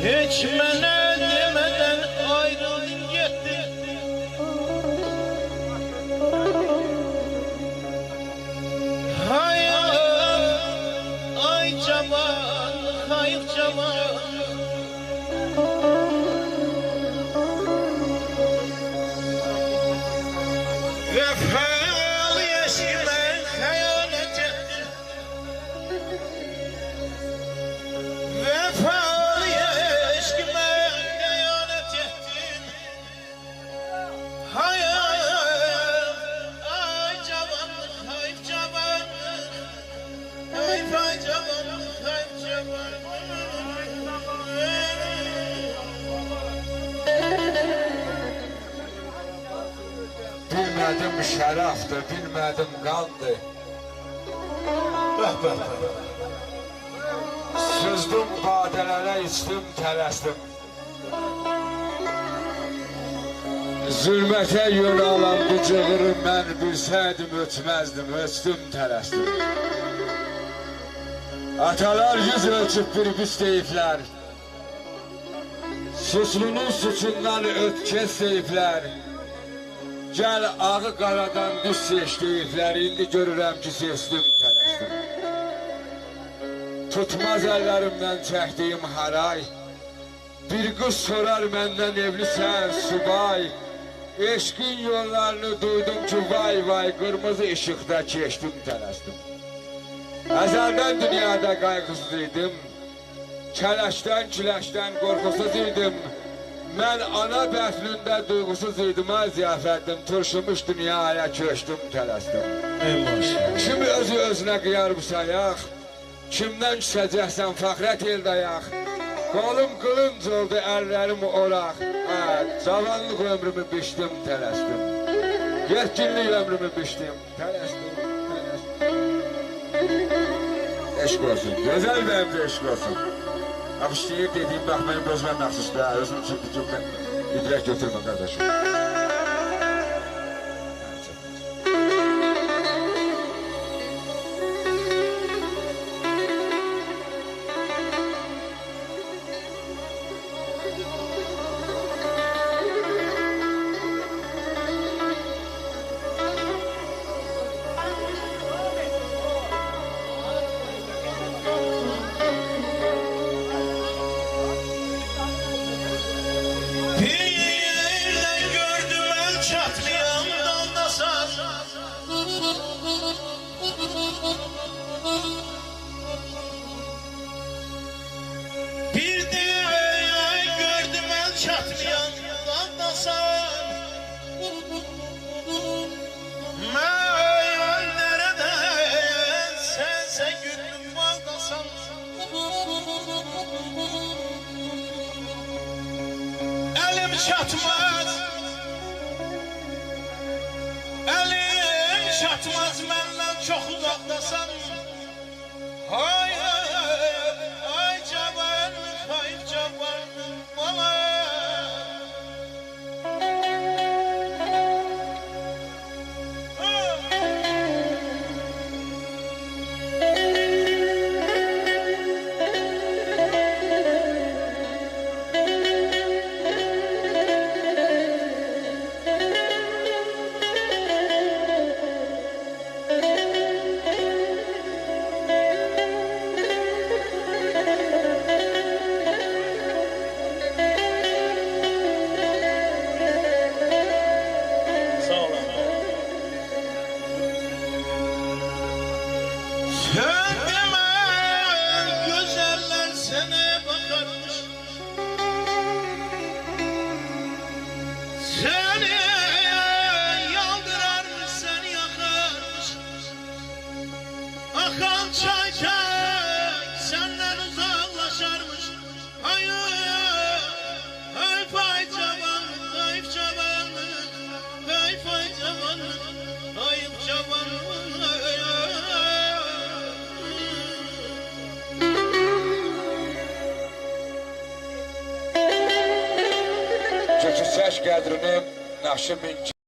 Hiç mene demeden ayrıldın gittin. Hayat ay cavan, hayır cavan. Vefalı eşime hayalet ettin. Vefalı eşime hayalet ettin. Hayat ay cavanlık, hayır cavanlık. Hayır ay cavanlık, hayır cavanlık. Bilmedim şərəfdir, bilmedim qandır. Süzdüm badələrə, içdim, tələsdim. Zülmətə yön alan bu cığırı mən bilsəydim, ötməzdim, ötdüm, tələsdim. Atalar yüz ölçüb bir biz deyiblər. Suçlunun suçundan ötkəz deyiblər. Gəl ağı qaradan düz seç deyiblər, indi görürəm ki seçdim, tələsdim. Tutmaz əllərimdən çəkdiyim haray, bir qız sorar məndən evlisən subay. Eşqin yollarını duydum ki vay vay, qırmızı işıqda keçdim, tələsdim. Əzəldən dünyada qayğısız idim, kələşdən, kiləşdən qorxusuz idim. Mən ana bətlində duygusuz idim, ziyafətdim, turşumuş dünyaya köçdüm, tələsdim. Kim özü özünə qıyar bu sayaq, kimdən küsəcəksən fəxrət el dayaq. Qolum qılınc oldu, əllərim oraq. Cavanlıq ömrümü biçdim, tələsdim. Yetkinlik ömrümü biçdim, tələsdim, tələsdim. Eşq olsun, gözəl bəyimdə eşq olsun. Afişleyip dediğim bakmayın bozman naxsus da, özüm için bir cümle idrak götürme kardeşim. Bir de gördüm el çatmayan daldasan. Meğer nerede sense gülüm baldasan. Elim çatmaz, elim çatmaz benden çok uzaktasan. Hay ay cavanlık, hayır cavanlık bana. Güzeller sana bakarmış, seni yaldırarmış, seni yakarmış. Akan çay çay senden uzaklaşarmış. Hayır, hayır fay cavanlık, hayır cavanlık, hayır fay cavanlık, hayır cavanlık. Çəkilsəş qədrini naşı min